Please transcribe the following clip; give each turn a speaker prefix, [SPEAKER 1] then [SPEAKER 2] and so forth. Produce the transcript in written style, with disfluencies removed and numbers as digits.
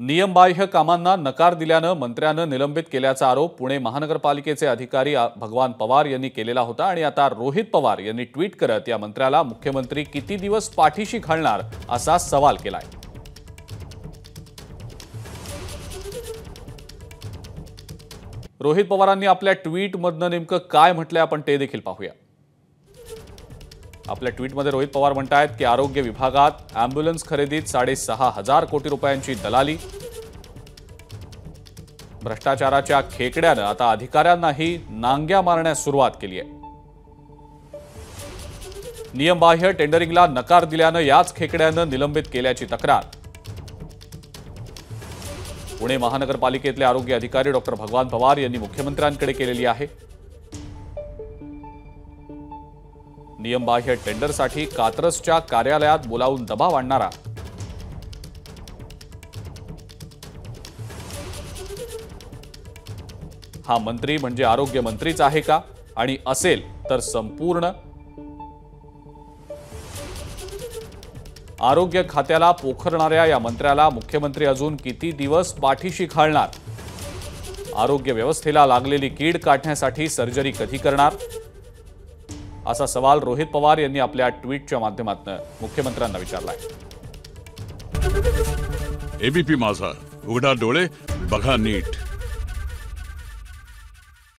[SPEAKER 1] नियमबाह्य कामांना नकार दिल्यानं मंत्र्यानं निलंबित केल्याचा आरोप पुणे महानगरपालिकेचे अधिकारी भगवान पवार यांनी केलेला होता आणि आता रोहित पवार यांनी ट्विट करत या मंत्र्याला मुख्यमंत्री किती दिवस पाठीशी घालणार असा सवाल केलाय। रोहित पवारांनी आपल्या ट्विटमधनं नेमकं काय म्हटलंय आपण ते देखील पाहूया। आपल्या ट्विटमध्ये रोहित पवार म्हणतात की आरोग्य विभागात अॅम्ब्युलन्स खरेदीत 6,500 कोटी रुपयांची दलाली, भ्रष्टाचाराच्या खेकड्यानं आता अधिकाऱ्यांनाही नांग्या मारण्यास सुरुवात केली आहे। नियमबाह्य टेंडरिंगला नकार दिल्यानं याच खेकड्यानं निलंबित केल्याची तक्रार पुणे महानगरपालिकेतले आरोग्य अधिकारी डॉक्टर भगवान पवार यांनी मुख्यमंत्र्यांकडे केलेली आहे। नियमबाह्य टेंडरसाठी कात्रजच्या कार्यालयात बोलावून दबाव आणणारा हा मंत्री म्हणजे आरोग्य मंत्रीच आहे का? आणि असेल तर संपूर्ण आरोग्य खात्याला पोखरणाऱ्या या मंत्र्याला मुख्यमंत्री अजून किती दिवस पाठीशी घालणार? आरोग्य व्यवस्थेला लागलेली कीड काढण्यासाठी सर्जरी कधी करणार? असा सवाल रोहित पवार यांनी आपल्या ट्विटच्या माध्यमातून मुख्यमंत्र्यांना विचारलाय।
[SPEAKER 2] एबीपी माझा, उघडा डोळे बघा नीट।